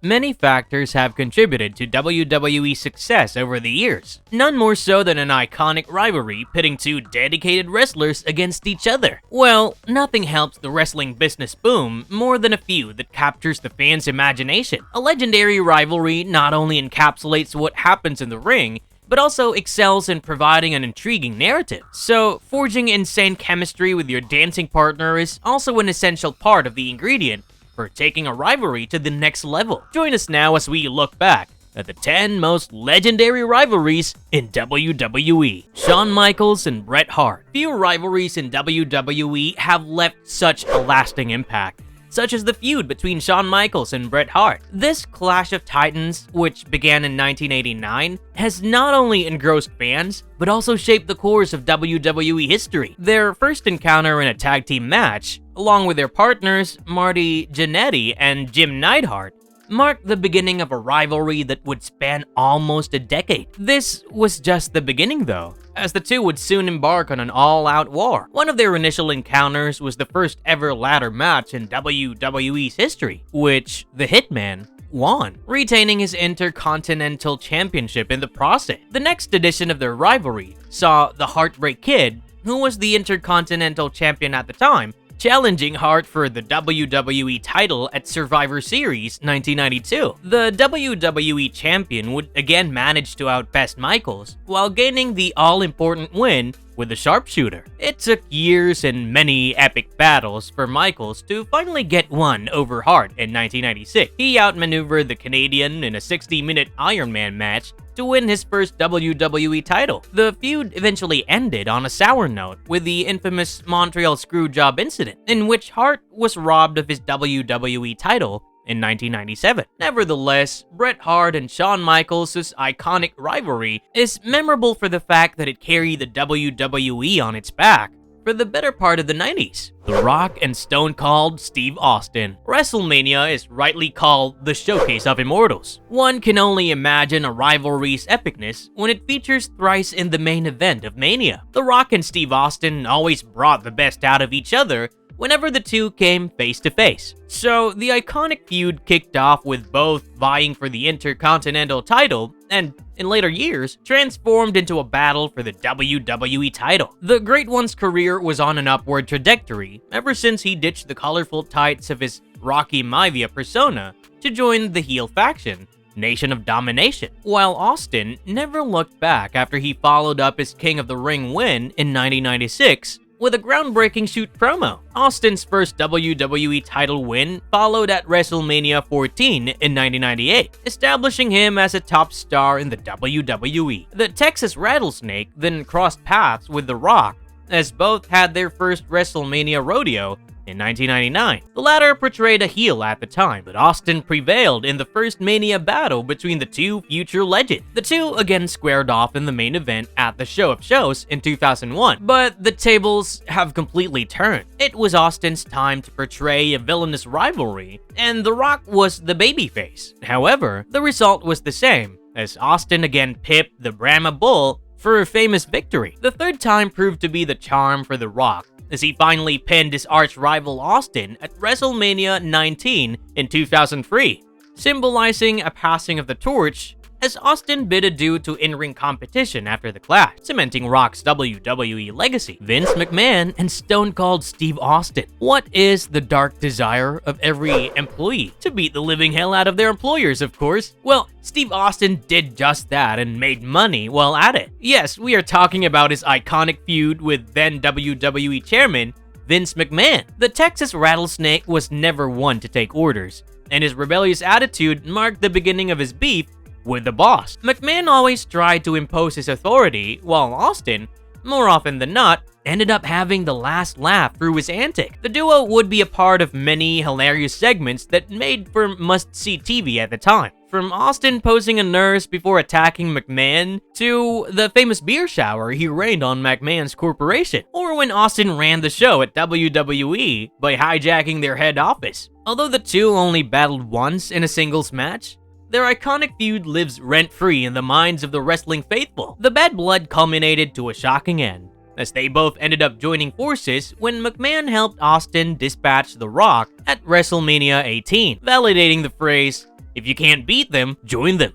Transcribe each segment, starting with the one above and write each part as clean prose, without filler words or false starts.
Many factors have contributed to WWE's success over the years, none more so than an iconic rivalry pitting two dedicated wrestlers against each other. Well, nothing helps the wrestling business boom more than a feud that captures the fans' imagination. A legendary rivalry not only encapsulates what happens in the ring, but also excels in providing an intriguing narrative. So, forging insane chemistry with your dancing partner is also an essential part of the ingredient for taking a rivalry to the next level. Join us now as we look back at the 10 most legendary rivalries in WWE. Shawn Michaels and Bret Hart. Few rivalries in WWE have left such a lasting impact, such as the feud between Shawn Michaels and Bret Hart. This clash of titans, which began in 1989, has not only engrossed fans, but also shaped the course of WWE history. Their first encounter in a tag team match, along with their partners Marty Jannetty and Jim Neidhart, marked the beginning of a rivalry that would span almost a decade. This was just the beginning though, as the two would soon embark on an all-out war. One of their initial encounters was the first ever ladder match in WWE's history, which the Hitman won, retaining his Intercontinental Championship in the process. The next edition of their rivalry saw the Heartbreak Kid, who was the Intercontinental Champion at the time, challenging Hart for the WWE title at Survivor Series 1992. The WWE Champion would again manage to outbest Michaels, while gaining the all-important win with the sharpshooter. It took years and many epic battles for Michaels to finally get one over Hart in 1996. He outmaneuvered the Canadian in a 60-minute Iron Man match to win his first WWE title. The feud eventually ended on a sour note with the infamous Montreal Screwjob incident, in which Hart was robbed of his WWE title in 1997. Nevertheless, Bret Hart and Shawn Michaels' iconic rivalry is memorable for the fact that it carried the WWE on its back for the better part of the 90s. The Rock and Stone Cold Steve Austin. WrestleMania is rightly called the showcase of immortals. One can only imagine a rivalry's epicness when it features thrice in the main event of Mania. The Rock and Steve Austin always brought the best out of each other whenever the two came face to face. So the iconic feud kicked off with both vying for the Intercontinental title and, in later years, transformed into a battle for the WWE title. The Great One's career was on an upward trajectory ever since he ditched the colorful tights of his Rocky Maivia persona to join the heel faction, Nation of Domination, while Austin never looked back after he followed up his King of the Ring win in 1996 with a groundbreaking shoot promo. Austin's first WWE title win followed at WrestleMania 14 in 1998, establishing him as a top star in the WWE. The Texas Rattlesnake then crossed paths with The Rock, as both had their first WrestleMania rodeo in 1999. The latter portrayed a heel at the time, but Austin prevailed in the first Mania battle between the two future legends. The two again squared off in the main event at the Show of Shows in 2001, but the tables have completely turned. It was Austin's time to portray a villainous rivalry, and The Rock was the babyface. However, the result was the same, as Austin again pipped the Brahma Bull for a famous victory. The third time proved to be the charm for The Rock, as he finally pinned his arch-rival Austin at WrestleMania 19 in 2003, symbolizing a passing of the torch as Austin bid adieu to in-ring competition after the clash, cementing Rock's WWE legacy. Vince McMahon and Stone Cold Steve Austin. What is the dark desire of every employee? To beat the living hell out of their employers, of course. Well, Steve Austin did just that and made money while at it. Yes, we are talking about his iconic feud with then WWE Chairman Vince McMahon. The Texas Rattlesnake was never one to take orders, and his rebellious attitude marked the beginning of his beef with the boss. McMahon always tried to impose his authority, while Austin, more often than not, ended up having the last laugh through his antic. The duo would be a part of many hilarious segments that made for must-see TV at the time. From Austin posing a nurse before attacking McMahon, to the famous beer shower he rained on McMahon's corporation, or when Austin ran the show at WWE by hijacking their head office. Although the two only battled once in a singles match, their iconic feud lives rent-free in the minds of the wrestling faithful. The bad blood culminated to a shocking end, as they both ended up joining forces when McMahon helped Austin dispatch The Rock at WrestleMania 18, validating the phrase, If you can't beat them, join them.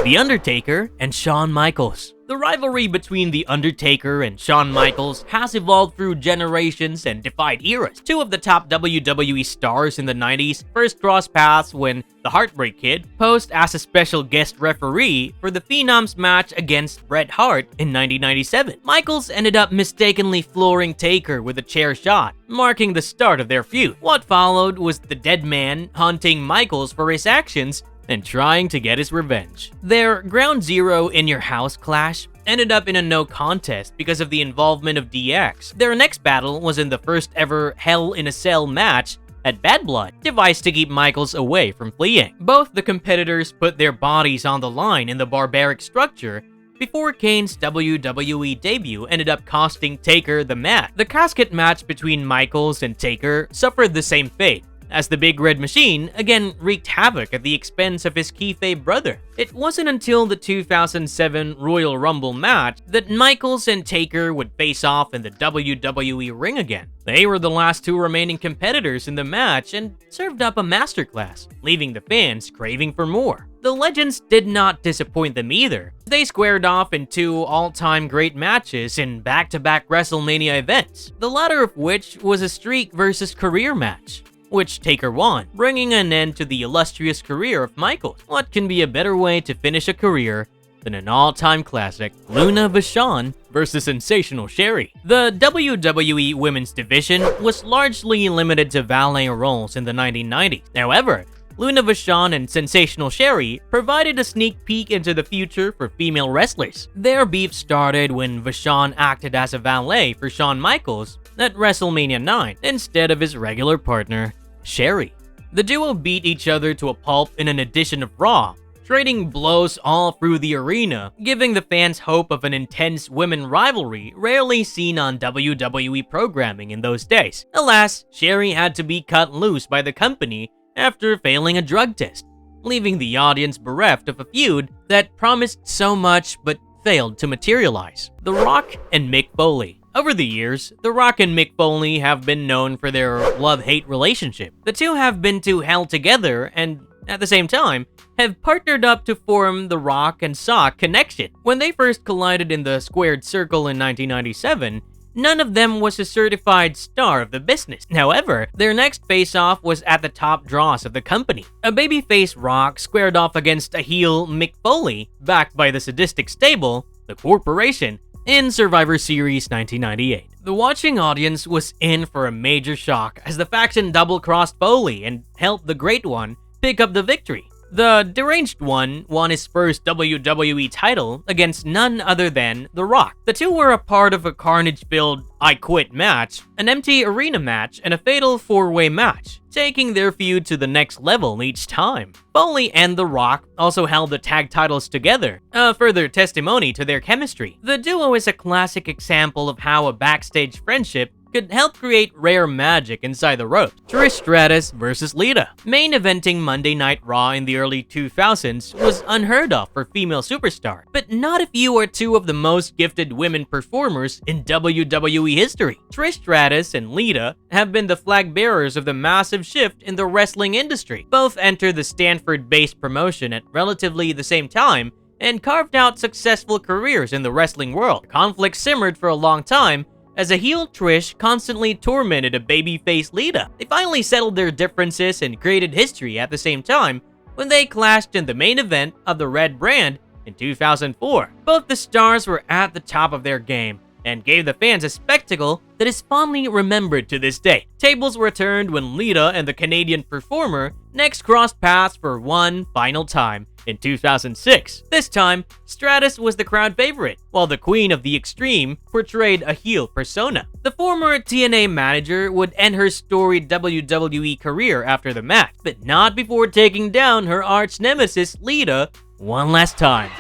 The Undertaker and Shawn Michaels. The rivalry between The Undertaker and Shawn Michaels has evolved through generations and defied eras. Two of the top WWE stars in the 90s first crossed paths when the Heartbreak Kid posed as a special guest referee for the Phenoms match against Bret Hart in 1997. Michaels ended up mistakenly flooring Taker with a chair shot, marking the start of their feud. What followed was the Dead Man haunting Michaels for his actions and trying to get his revenge. Their Ground Zero in Your House clash ended up in a no contest because of the involvement of DX. Their next battle was in the first ever Hell in a Cell match at Bad Blood, devised to keep Michaels away from fleeing. Both the competitors put their bodies on the line in the barbaric structure before Kane's WWE debut ended up costing Taker the match. The casket match between Michaels and Taker suffered the same fate, as the Big Red Machine again wreaked havoc at the expense of his kayfabe brother. It wasn't until the 2007 Royal Rumble match that Michaels and Taker would face off in the WWE ring again. They were the last two remaining competitors in the match and served up a masterclass, leaving the fans craving for more. The Legends did not disappoint them either. They squared off in two all-time great matches in back-to-back WrestleMania events, the latter of which was a streak versus career match, which Taker won, bringing an end to the illustrious career of Michaels. What can be a better way to finish a career than an all-time classic, Luna Vashon versus Sensational Sherry? The WWE Women's Division was largely limited to valet roles in the 1990s. However, Luna Vashon and Sensational Sherry provided a sneak peek into the future for female wrestlers. Their beef started when Vashon acted as a valet for Shawn Michaels at WrestleMania 9 instead of his regular partner, Sherry. The duo beat each other to a pulp in an edition of Raw, trading blows all through the arena, giving the fans hope of an intense women rivalry rarely seen on WWE programming in those days. Alas, Sherry had to be cut loose by the company after failing a drug test, leaving the audience bereft of a feud that promised so much but failed to materialize. The Rock and Mick Foley. Over the years, The Rock and Mick Foley have been known for their love-hate relationship. The two have been to hell together and, at the same time, have partnered up to form the Rock and Sock connection. When they first collided in the Squared Circle in 1997, none of them was a certified star of the business. However, their next face-off was at the top draws of the company. A babyface Rock squared off against a heel Mick Foley, backed by the sadistic stable, the Corporation, in Survivor Series 1998. The watching audience was in for a major shock as the faction double-crossed Foley and helped the Great One pick up the victory. The Deranged One won his first WWE title against none other than The Rock. The two were a part of a carnage-filled I Quit match, an empty arena match, and a fatal four-way match, taking their feud to the next level each time. Foley and The Rock also held the tag titles together, a further testimony to their chemistry. The duo is a classic example of how a backstage friendship could help create rare magic inside the ropes. Trish Stratus versus Lita. Main eventing Monday Night Raw in the early 2000s was unheard of for female superstars, but not if you are two of the most gifted women performers in WWE history. Trish Stratus and Lita have been the flag bearers of the massive shift in the wrestling industry. Both entered the Stanford-based promotion at relatively the same time and carved out successful careers in the wrestling world. The conflict simmered for a long time, as a heel Trish constantly tormented a babyface Lita. They finally settled their differences and created history at the same time when they clashed in the main event of the Red Brand in 2004. Both the stars were at the top of their game and gave the fans a spectacle that is fondly remembered to this day. Tables were turned when Lita and the Canadian performer next crossed paths for one final time in 2006. This time, Stratus was the crowd favorite, while the Queen of the Extreme portrayed a heel persona. The former TNA manager would end her storied WWE career after the match, but not before taking down her arch nemesis Lita one last time.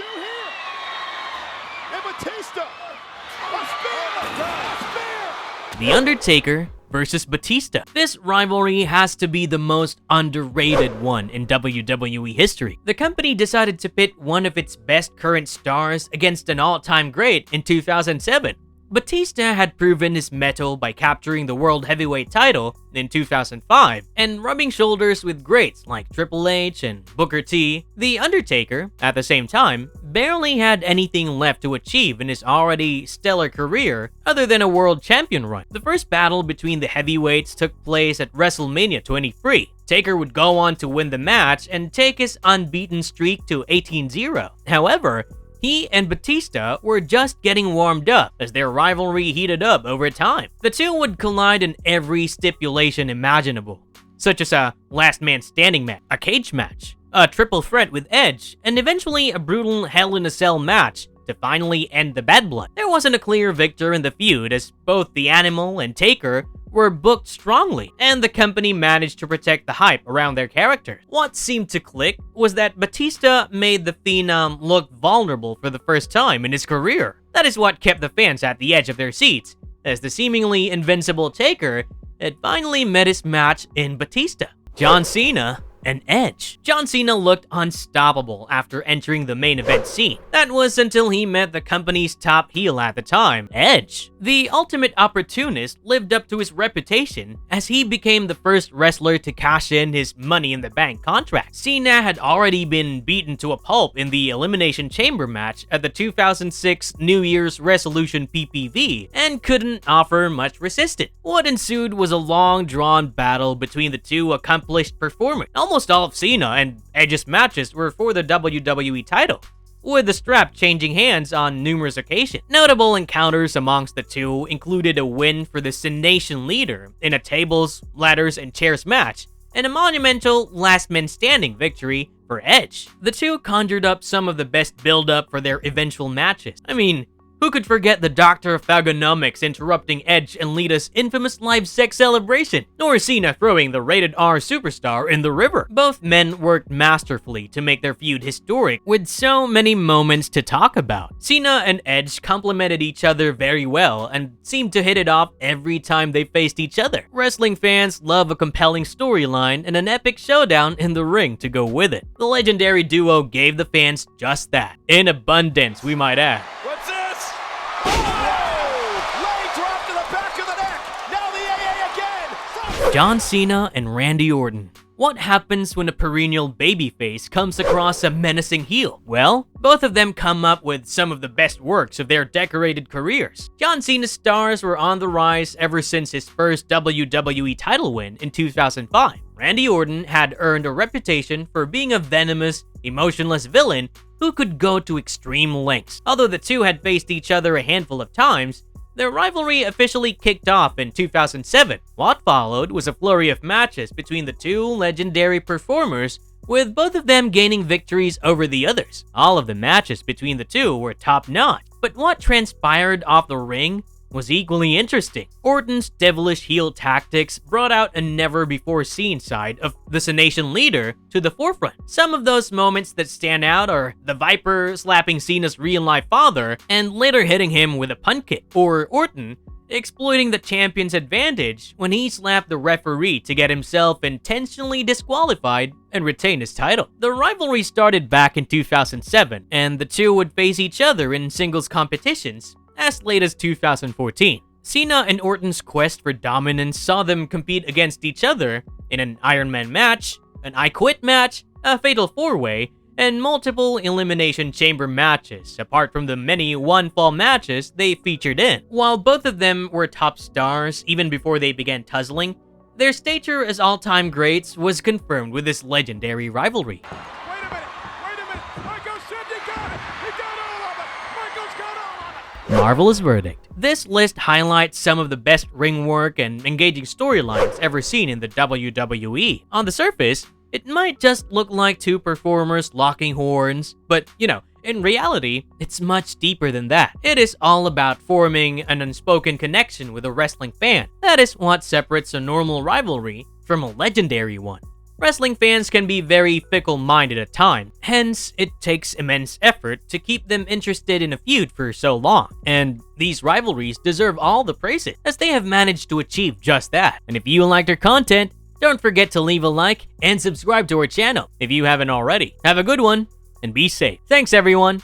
The Undertaker versus Batista. This rivalry has to be the most underrated one in WWE history. The company decided to pit one of its best current stars against an all-time great in 2007, Batista had proven his mettle by capturing the World Heavyweight title in 2005 and rubbing shoulders with greats like Triple H and Booker T. The Undertaker, at the same time, barely had anything left to achieve in his already stellar career other than a world champion run. The first battle between the heavyweights took place at WrestleMania 23. Taker would go on to win the match and take his unbeaten streak to 18-0. However, he and Batista were just getting warmed up as their rivalry heated up over time. The two would collide in every stipulation imaginable, such as a last man standing match, a cage match, a triple threat with Edge, and eventually a brutal Hell in a Cell match to finally end the bad blood. There wasn't a clear victor in the feud as both the Animal and Taker were booked strongly, and the company managed to protect the hype around their characters. What seemed to click was that Batista made the Phenom look vulnerable for the first time in his career. That is what kept the fans at the edge of their seats, as the seemingly invincible Taker had finally met his match in Batista. John Cena and Edge. John Cena looked unstoppable after entering the main event scene. That was until he met the company's top heel at the time, Edge. The ultimate opportunist lived up to his reputation as he became the first wrestler to cash in his Money in the Bank contract. Cena had already been beaten to a pulp in the Elimination Chamber match at the 2006 New Year's Resolution PPV and couldn't offer much resistance. What ensued was a long-drawn battle between the two accomplished performers. Almost all of Cena and Edge's matches were for the WWE title, with the strap changing hands on numerous occasions. Notable encounters amongst the two included a win for the Sensational leader in a tables, ladders, and chairs match, and a monumental last man standing victory for Edge. The two conjured up some of the best build-up for their eventual matches. I mean, who could forget the Doctor of Thugonomics interrupting Edge and Lita's infamous live sex celebration, nor Cena throwing the rated R superstar in the river? Both men worked masterfully to make their feud historic, with so many moments to talk about. Cena and Edge complemented each other very well and seemed to hit it off every time they faced each other. Wrestling fans love a compelling storyline and an epic showdown in the ring to go with it. The legendary duo gave the fans just that, in abundance, we might add. John Cena and Randy Orton. What happens when a perennial babyface comes across a menacing heel? Well, both of them come up with some of the best works of their decorated careers. John Cena's stars were on the rise ever since his first WWE title win in 2005. Randy Orton had earned a reputation for being a venomous, emotionless villain who could go to extreme lengths. Although the two had faced each other a handful of times, their rivalry officially kicked off in 2007. What followed was a flurry of matches between the two legendary performers, with both of them gaining victories over the others. All of the matches between the two were top-notch, but what transpired off the ring was equally interesting. Orton's devilish heel tactics brought out a never-before-seen side of the Sensational leader to the forefront. Some of those moments that stand out are the Viper slapping Cena's real-life father and later hitting him with a punt kick, or Orton exploiting the champion's advantage when he slapped the referee to get himself intentionally disqualified and retain his title. The rivalry started back in 2007, and the two would face each other in singles competitions as late as 2014. Cena and Orton's quest for dominance saw them compete against each other in an Iron Man match, an I Quit match, a Fatal 4-Way, and multiple Elimination Chamber matches, apart from the many one-fall matches they featured in. While both of them were top stars even before they began tussling, their stature as all-time greats was confirmed with this legendary rivalry. Marvelous verdict. This list highlights some of the best ring work and engaging storylines ever seen in the WWE. On the surface, it might just look like two performers locking horns, but in reality, it's much deeper than that. It is all about forming an unspoken connection with a wrestling fan. That is what separates a normal rivalry from a legendary one. Wrestling fans can be very fickle-minded at times, hence it takes immense effort to keep them interested in a feud for so long. And these rivalries deserve all the praises, as they have managed to achieve just that. And if you liked our content, don't forget to leave a like and subscribe to our channel if you haven't already. Have a good one, and be safe. Thanks everyone!